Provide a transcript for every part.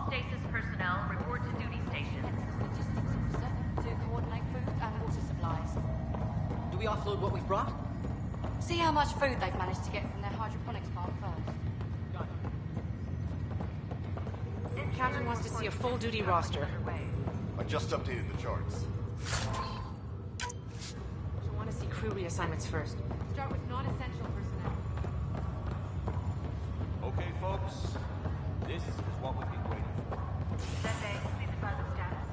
stasis personnel report to duty stations. Logistics officer to coordinate food and water supplies. Do we offload what we've brought? See how much food they've managed to get from their hydroponics farm first. Captain wants to see a full-duty roster. I just updated the charts. I want to see crew reassignments first. Start with non-essential personnel. Okay, folks. This is what we've been waiting for. Sunday, please advise of status.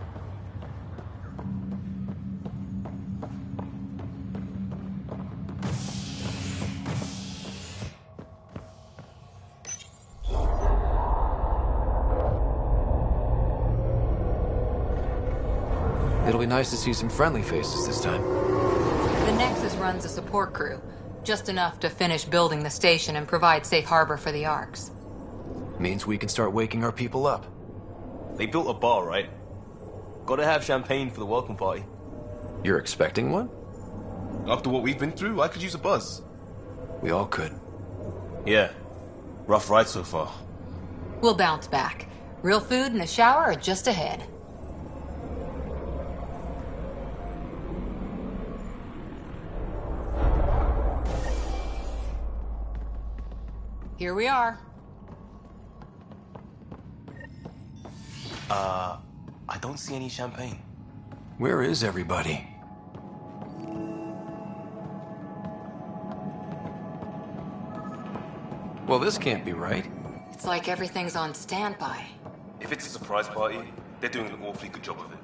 It'll be nice to see some friendly faces this time. The Nexus runs a support crew, just enough to finish building the station and provide safe harbor for the Arks. Means we can start waking our people up. They built a bar, right? Gotta have champagne for the welcome party. You're expecting one? After what we've been through, I could use a buzz. We all could. Yeah. Rough ride so far. We'll bounce back. Real food and a shower are just ahead. Here we are. I don't see any champagne. Where is everybody? Well, this can't be right. It's like everything's on standby. If it's a surprise party, they're doing an awfully good job of it.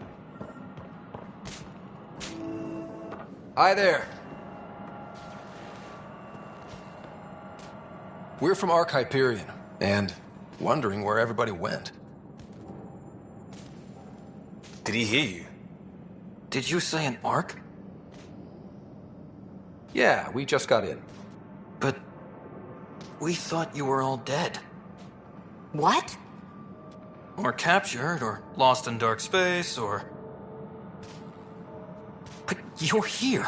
Hi there. We're from Ark Hyperion, and wondering where everybody went. Did he hear you? Did you say an Ark? Yeah, we just got in. But we thought you were all dead. What? Or captured, or lost in dark space, or... But you're here.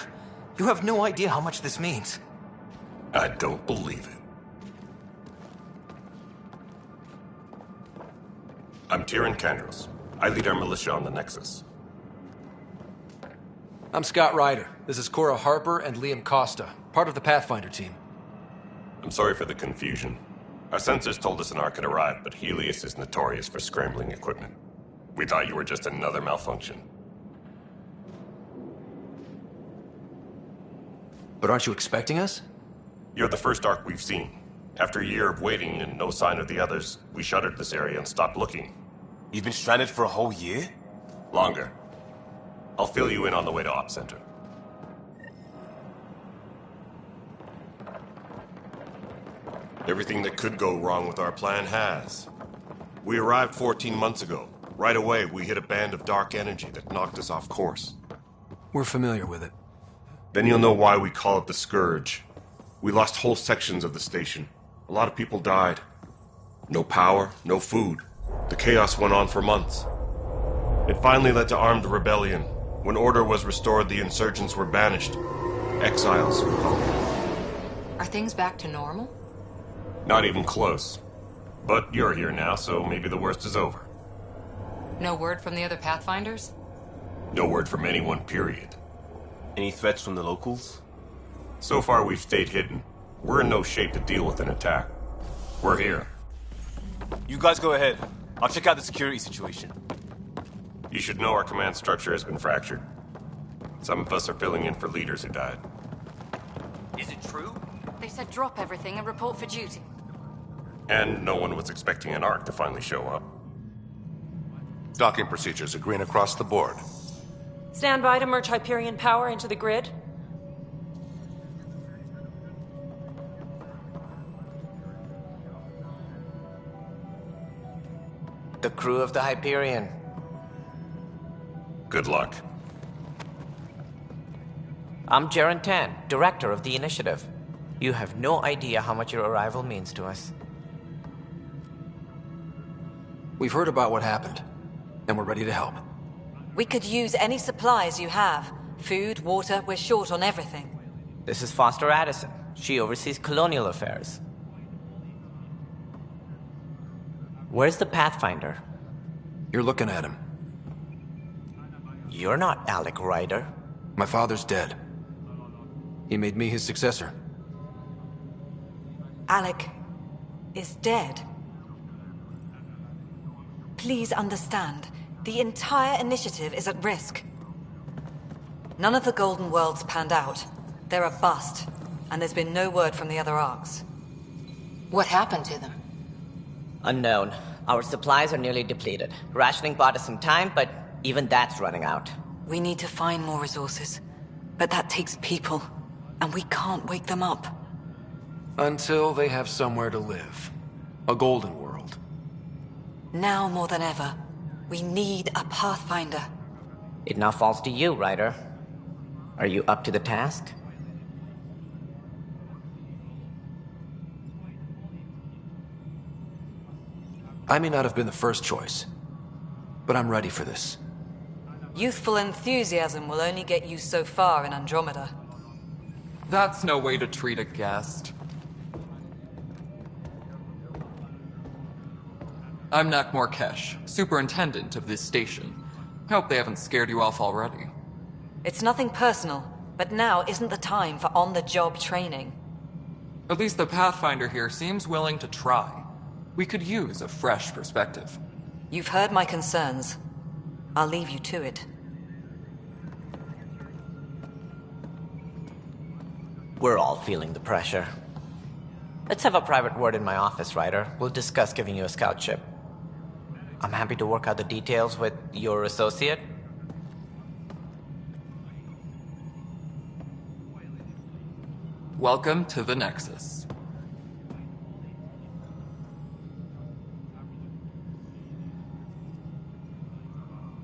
You have no idea how much this means. I don't believe it. I'm Tyrion Kandros. I lead our militia on the Nexus. I'm Scott Ryder. This is Cora Harper and Liam Costa, part of the Pathfinder team. I'm sorry for the confusion. Our sensors told us an Ark had arrived, but Helios is notorious for scrambling equipment. We thought you were just another malfunction. But aren't you expecting us? You're the first Ark we've seen. After a year of waiting and no sign of the others, we shuttered this area and stopped looking. You've been stranded for a whole year? Longer. I'll fill you in on the way to Op Center. Everything that could go wrong with our plan has. We arrived 14 months ago. Right away, we hit a band of dark energy that knocked us off course. We're familiar with it. Then you'll know why we call it the Scourge. We lost whole sections of the station. A lot of people died. No power, no food. The chaos went on for months. It finally led to armed rebellion. When order was restored, the insurgents were banished. Exiles, we call them. Are things back to normal? Not even close. But you're here now, so maybe the worst is over. No word from the other Pathfinders? No word from anyone, period. Any threats from the locals? So far, we've stayed hidden. We're in no shape to deal with an attack. We're here. You guys go ahead. I'll check out the security situation. You should know our command structure has been fractured. Some of us are filling in for leaders who died. Is it true? They said drop everything and report for duty. And no one was expecting an Ark to finally show up. Docking procedures are green across the board. Stand by to merge Hyperion power into the grid. The crew of the Hyperion. Good luck. I'm Jaren Tan, director of the initiative. You have no idea how much your arrival means to us. We've heard about what happened, and we're ready to help. We could use any supplies you have. Food, water, we're short on everything. This is Foster Addison. She oversees colonial affairs. Where's the Pathfinder? You're looking at him. You're not Alec Ryder. My father's dead. He made me his successor. Alec is dead. Please understand, the entire initiative is at risk. None of the Golden Worlds panned out. They're a bust, and there's been no word from the other arcs. What happened to them? Unknown. Our supplies are nearly depleted. Rationing bought us some time, but even that's running out. We need to find more resources, but that takes people, and we can't wake them up. Until they have somewhere to live. A golden world. Now more than ever, we need a Pathfinder. It now falls to you, Ryder. Are you up to the task? I may not have been the first choice, but I'm ready for this. Youthful enthusiasm will only get you so far in Andromeda. That's no way to treat a guest. I'm Nak Morkesh, superintendent of this station. Hope they haven't scared you off already. It's nothing personal, but now isn't the time for on-the-job training. At least the Pathfinder here seems willing to try. We could use a fresh perspective. You've heard my concerns. I'll leave you to it. We're all feeling the pressure. Let's have a private word in my office, Ryder. We'll discuss giving you a scout ship. I'm happy to work out the details with your associate. Welcome to the Nexus.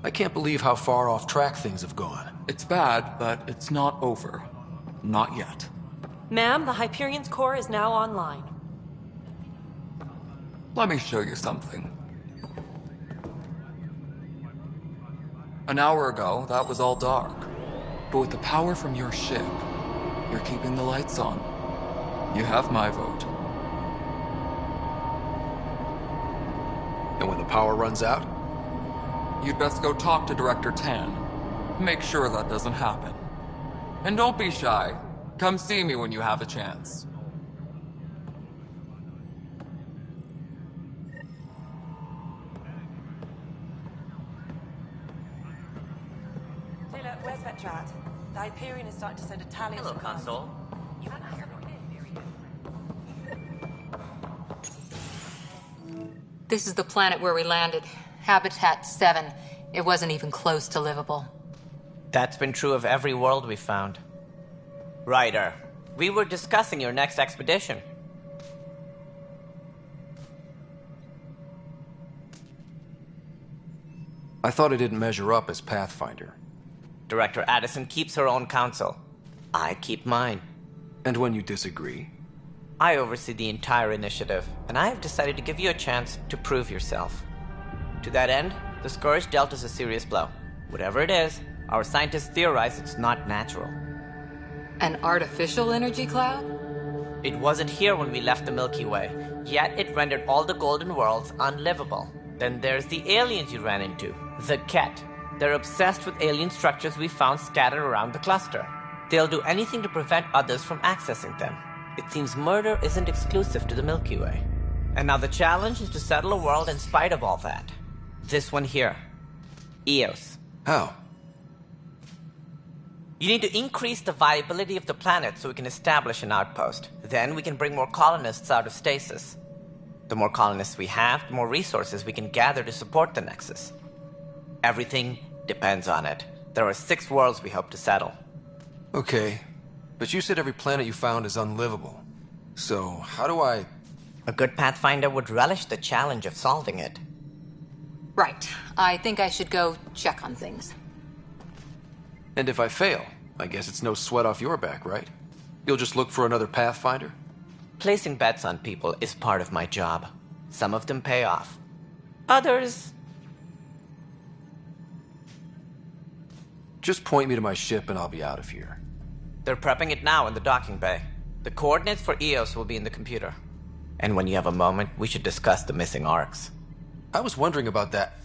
I can't believe how far off track things have gone. It's bad, but it's not over. Not yet. Ma'am, the Hyperion's core is now online. Let me show you something. An hour ago, that was all dark. But with the power from your ship, you're keeping the lights on. You have my vote. And when the power runs out? You'd best go talk to Director Tan. Make sure that doesn't happen. And don't be shy. Come see me when you have a chance. Taylor, where's Vetrat? The Hyperion is starting to send a tally Hello, of supplies. Console. This is the planet where we landed. Habitat 7. It wasn't even close to livable. That's been true of every world we've found. Ryder, we were discussing your next expedition. I thought I didn't measure up as Pathfinder. Director Addison keeps her own counsel. I keep mine. And when you disagree? I oversee the entire initiative, and I have decided to give you a chance to prove yourself. To that end, the Scourge dealt us a serious blow. Whatever it is, our scientists theorize it's not natural. An artificial energy cloud? It wasn't here when we left the Milky Way, yet it rendered all the Golden Worlds unlivable. Then there's the aliens you ran into, the Ket. They're obsessed with alien structures we found scattered around the cluster. They'll do anything to prevent others from accessing them. It seems murder isn't exclusive to the Milky Way. And now the challenge is to settle a world in spite of all that. This one here. Eos. How? You need to increase the viability of the planet so we can establish an outpost. Then we can bring more colonists out of stasis. The more colonists we have, the more resources we can gather to support the Nexus. Everything depends on it. There are 6 worlds we hope to settle. Okay, but you said every planet you found is unlivable. So, how do I... A good Pathfinder would relish the challenge of solving it. Right. I think I should go check on things. And if I fail, I guess it's no sweat off your back, right? You'll just look for another Pathfinder? Placing bets on people is part of my job. Some of them pay off. Others... Just point me to my ship and I'll be out of here. They're prepping it now in the docking bay. The coordinates for Eos will be in the computer. And when you have a moment, we should discuss the missing arcs. I was wondering about that.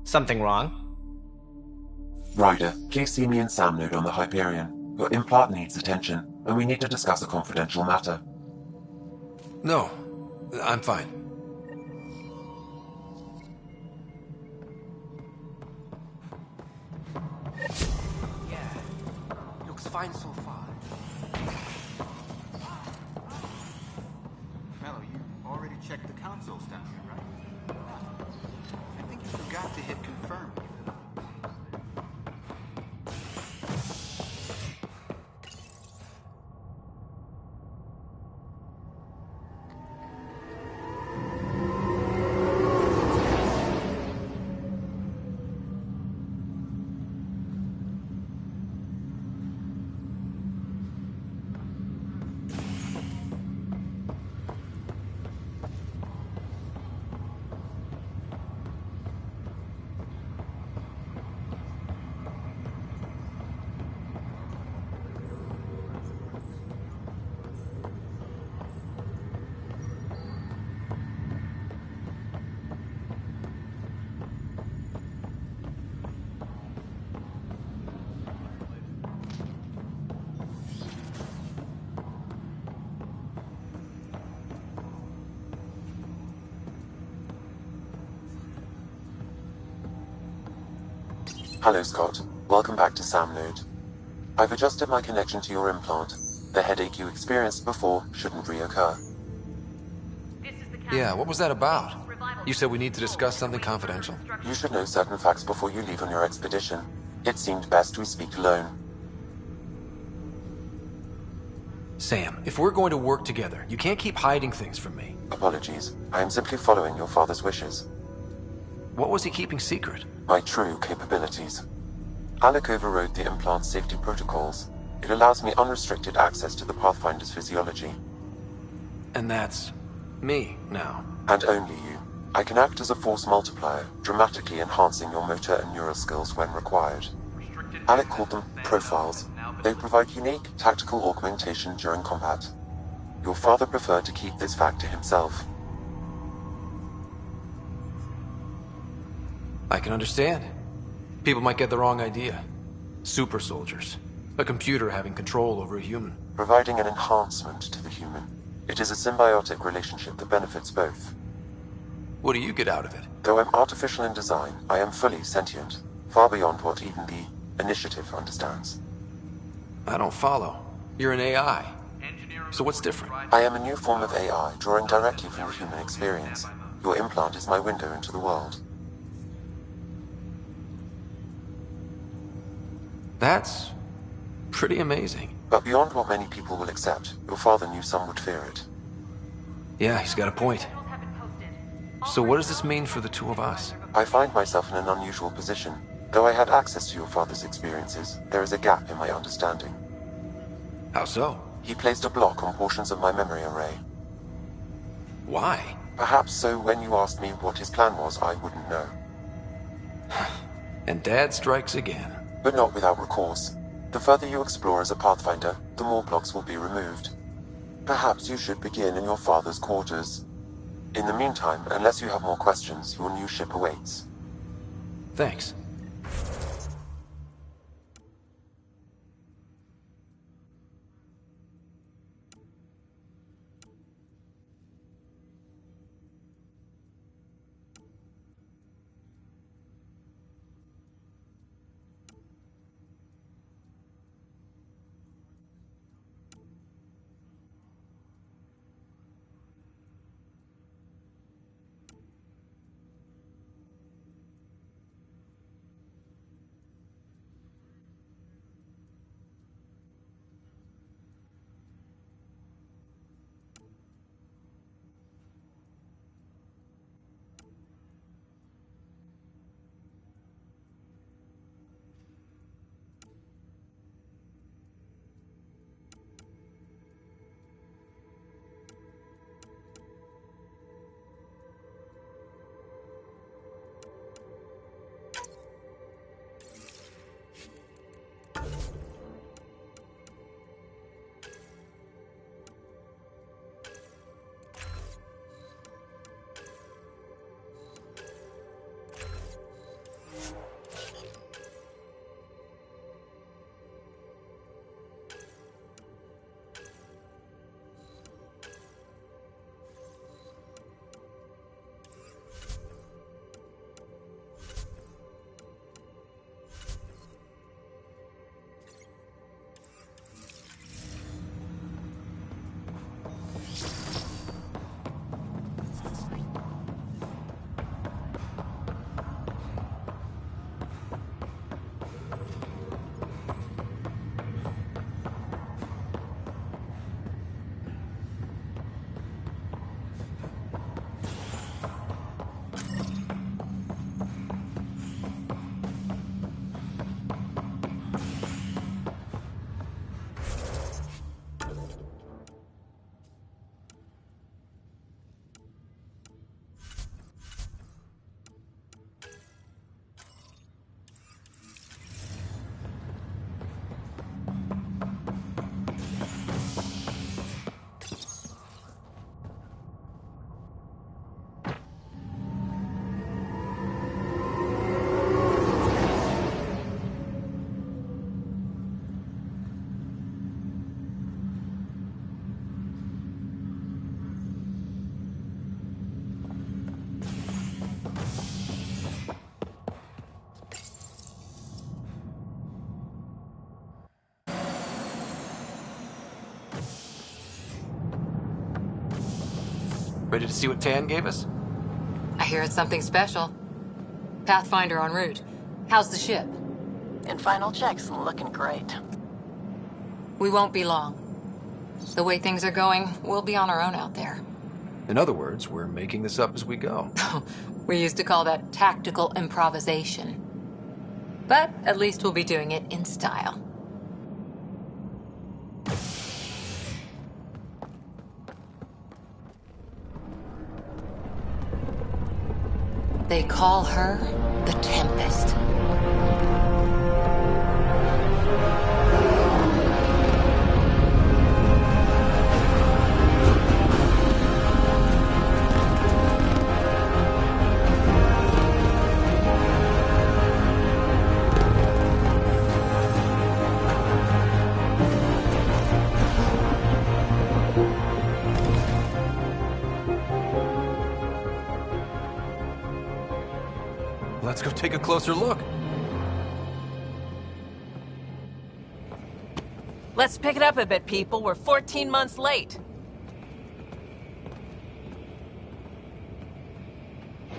Something wrong? Ryder, please see me and Sam Node on the Hyperion. Your implant needs attention, and we need to discuss a confidential matter. No, I'm fine. Yeah, looks fine so far. Fellow, you already checked the consoles down here, right? I think you forgot to hit confirm. Hello, Scott. Welcome back to Sam Node. I've adjusted my connection to your implant. The headache you experienced before shouldn't reoccur. Yeah, what was that about? You said we need to discuss something confidential. You should know certain facts before you leave on your expedition. It seemed best we speak alone. Sam, if we're going to work together, you can't keep hiding things from me. Apologies. I am simply following your father's wishes. What was he keeping secret? My true capabilities. Alec overrode the implant's safety protocols. It allows me unrestricted access to the Pathfinder's physiology. And that's me now. And only you. I can act as a force multiplier, dramatically enhancing your motor and neural skills when required. Alec called them profiles. They provide unique tactical augmentation during combat. Your father preferred to keep this fact to himself. I can understand. People might get the wrong idea. Super soldiers. A computer having control over a human. Providing an enhancement to the human. It is a symbiotic relationship that benefits both. What do you get out of it? Though I'm artificial in design, I am fully sentient. Far beyond what even the Initiative understands. I don't follow. You're an AI. So what's different? I am a new form of AI, drawing directly from the human experience. Your implant is my window into the world. That's pretty amazing. But beyond what many people will accept, your father knew some would fear it. Yeah, he's got a point. So what does this mean for the two of us? I find myself in an unusual position. Though I had access to your father's experiences, there is a gap in my understanding. How so? He placed a block on portions of my memory array. Why? Perhaps so when you asked me what his plan was, I wouldn't know. And Dad strikes again. But not without recourse. The further you explore as a Pathfinder, the more blocks will be removed. Perhaps you should begin in your father's quarters. In the meantime, unless you have more questions, your new ship awaits. Thanks. Ready to see what Tan gave us? I hear it's something special. Pathfinder en route. How's the ship? In final checks, looking great. We won't be long. The way things are going, we'll be on our own out there. In other words, we're making this up as we go. We used to call that tactical improvisation. But at least we'll be doing it in style. They call her the Tempest. Let's go take a closer look. Let's pick it up a bit, people. We're 14 months late.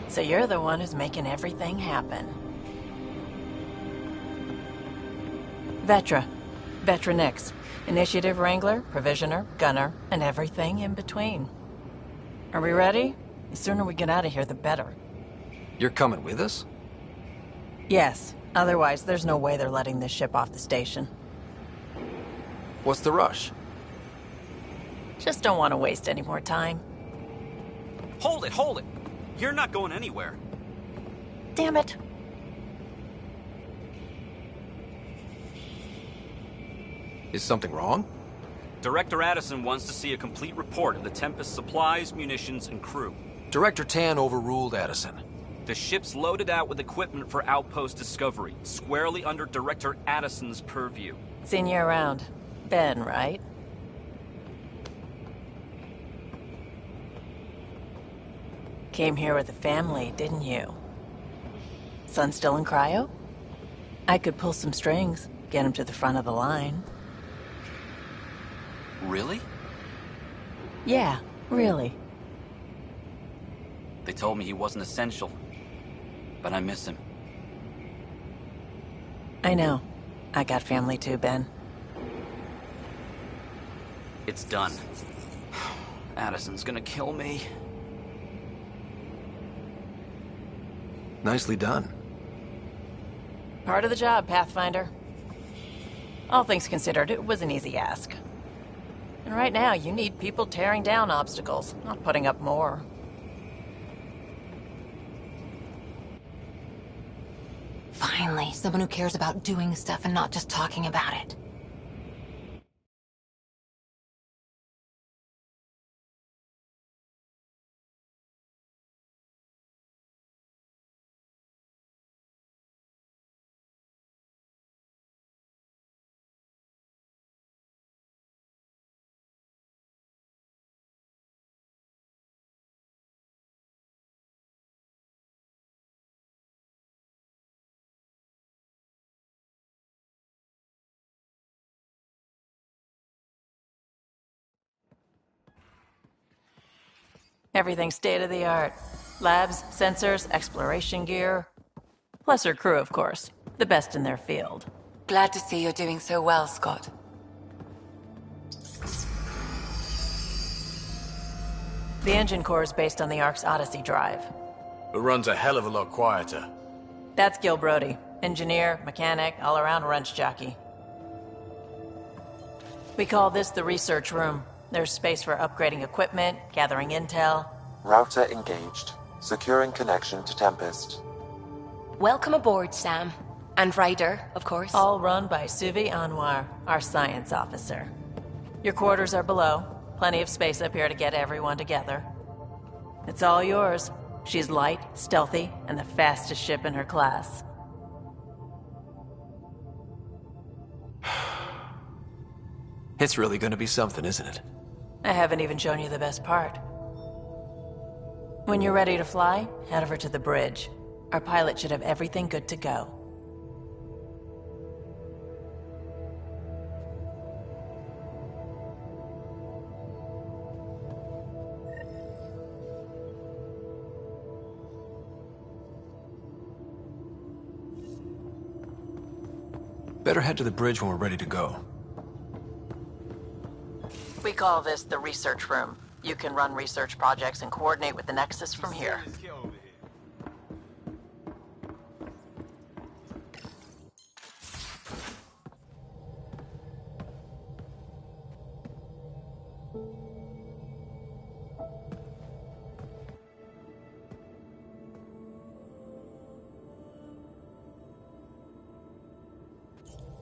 So you're the one who's making everything happen. Vetra. Vetra Nix. Initiative Wrangler, Provisioner, Gunner, and everything in between. Are we ready? The sooner we get out of here, the better. You're coming with us? Yes. Otherwise, there's no way they're letting this ship off the station. What's the rush? Just don't want to waste any more time. Hold it, hold it! You're not going anywhere. Damn it. Is something wrong? Director Addison wants to see a complete report of the Tempest's supplies, munitions, and crew. Director Tan overruled Addison. The ship's loaded out with equipment for outpost discovery, squarely under Director Addison's purview. Seen you around. Ben, right? Came here with a family, didn't you? Son still in cryo? I could pull some strings, get him to the front of the line. Really? Yeah, really. They told me he wasn't essential, but I miss him. I know. I got family too, Ben. It's done. Addison's gonna kill me. Nicely done. Part of the job, Pathfinder. All things considered, it was an easy ask. And right now, you need people tearing down obstacles, not putting up more. Finally, someone who cares about doing stuff and not just talking about it. Everything state-of-the-art. Labs, sensors, exploration gear. Plus her crew, of course. The best in their field. Glad to see you're doing so well, Scott. The engine core is based on the Ark's Odyssey drive. It runs a hell of a lot quieter. That's Gil Brody. Engineer, mechanic, all-around wrench jockey. We call this the research room. There's space for upgrading equipment, gathering intel. Router engaged. Securing connection to Tempest. Welcome aboard, Sam. And Ryder, of course. All run by Suvi Anwar, our science officer. Your quarters are below. Plenty of space up here to get everyone together. It's all yours. She's light, stealthy, and the fastest ship in her class. It's really gonna be something, isn't it? I haven't even shown you the best part. When you're ready to fly, head over to the bridge. Our pilot should have everything good to go. better head to the bridge when we're ready to go. We call this the research room. You can run research projects and coordinate with the Nexus from here.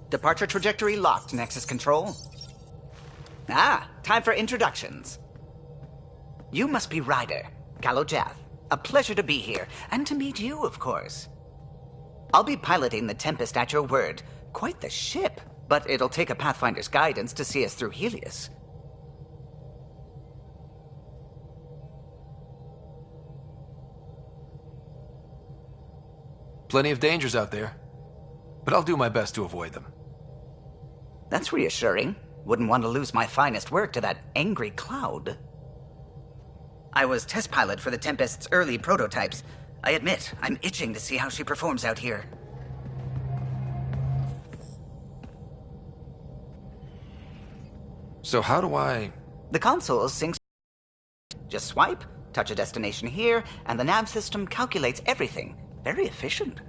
Departure trajectory locked, Nexus Control. Ah, time for introductions. You must be Ryder, Kalojath. A pleasure to be here, and to meet you, of course. I'll be piloting the Tempest at your word. Quite the ship, but it'll take a Pathfinder's guidance to see us through Helios. Plenty of dangers out there, but I'll do my best to avoid them. That's reassuring. Wouldn't want to lose my finest work to that angry cloud. I was test pilot for the Tempest's early prototypes. I admit, I'm itching to see how she performs out here. So how do I... The console syncs. Just swipe, touch a destination here, and the nav system calculates everything. Very efficient.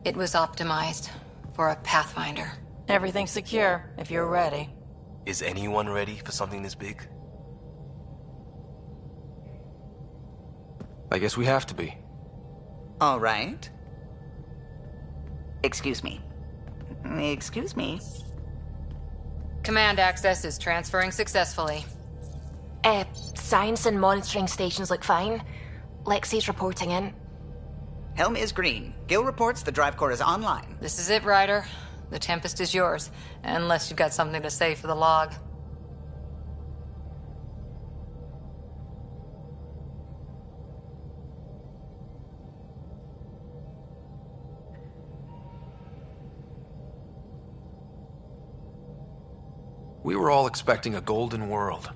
It was optimized for a Pathfinder. Everything's secure, if you're ready. Is anyone ready for something this big? I guess we have to be. All right. Excuse me. Excuse me. Command access is transferring successfully. Science and monitoring stations look fine. Lexi's reporting in. Helm is green. Gil reports the drive core is online. This is it, Ryder. The Tempest is yours, unless you've got something to say for the log. We were all expecting a golden world.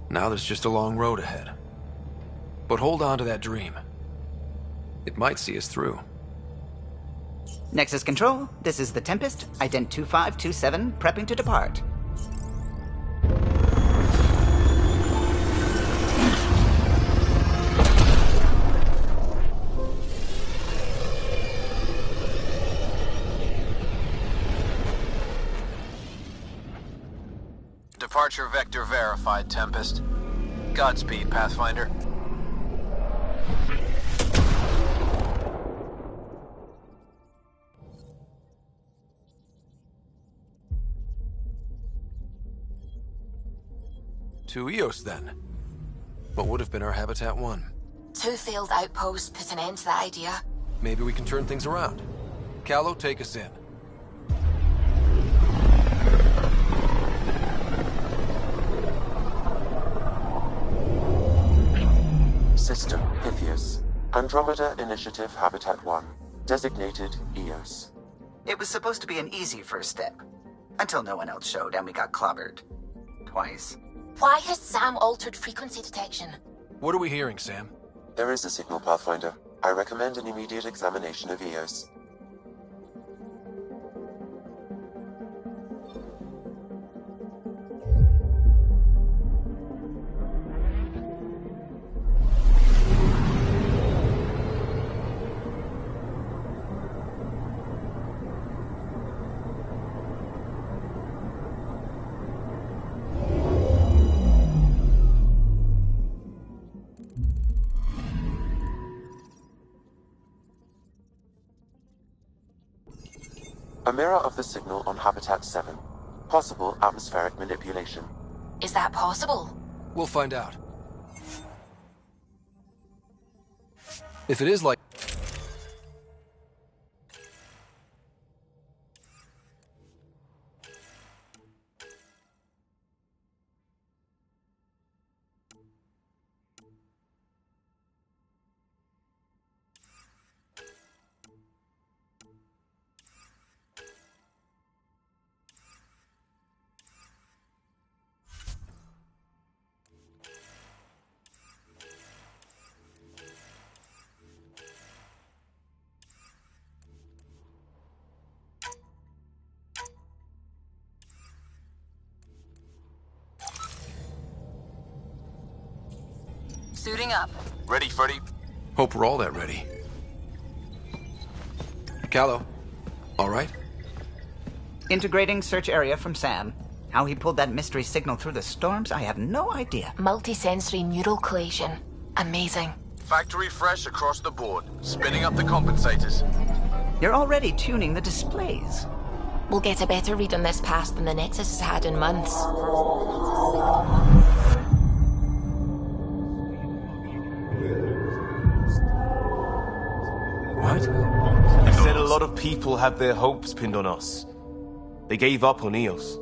Now there's just a long road ahead. But hold on to that dream. It might see us through. Nexus Control, this is the Tempest, ident 2527, prepping to depart. Departure vector verified, Tempest. Godspeed, Pathfinder. To Eos, then. What would have been our Habitat 1? 2 failed outposts put an end to that idea. Maybe we can turn things around. Callow, take us in. System, Pythias. Andromeda Initiative Habitat 1. Designated Eos. It was supposed to be an easy first step. Until no one else showed and we got clobbered. Twice. Why has Sam altered frequency detection? What are we hearing, Sam? There is a signal, Pathfinder. I recommend an immediate examination of Eos. A mirror of the signal on Habitat 7. Possible atmospheric manipulation. Is that possible? We'll find out. If it is like... Suiting up. Ready, Freddy? Hope we're all that ready. Callow, all right? Integrating search area from Sam. How he pulled that mystery signal through the storms, I have no idea. Multisensory neural collation. Amazing. Factory fresh across the board. Spinning up the compensators. You're already tuning the displays. We'll get a better read on this pass than the Nexus has had in months. What? You said a lot of people have their hopes pinned on us. They gave up on Eos.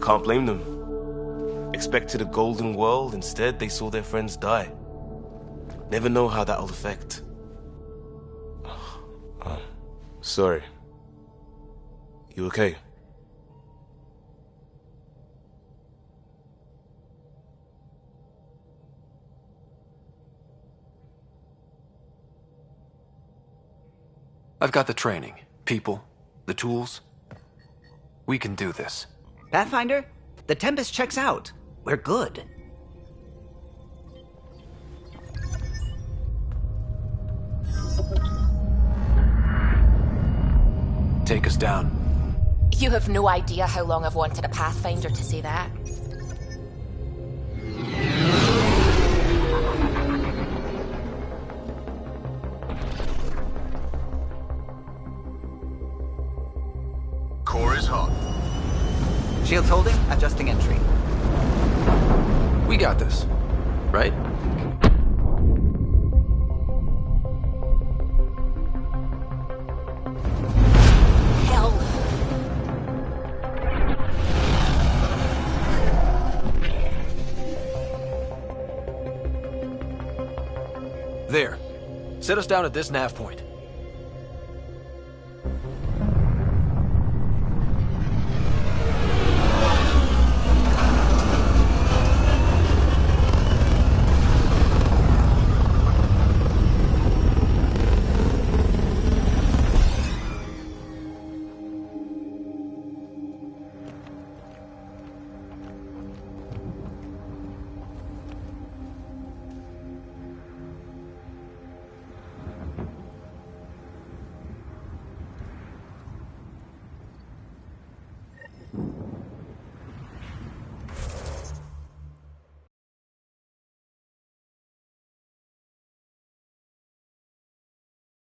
Can't blame them. Expected a golden world, instead they saw their friends die. Never know how that'll affect. Sorry. You okay? I've got the training, people, the tools. We can do this. Pathfinder, the Tempest checks out. We're good. Take us down. You have no idea how long I've wanted a Pathfinder to say that. Core is hot. Shields holding, adjusting entry. We got this, right? Hell. There. Set us down at this nav point.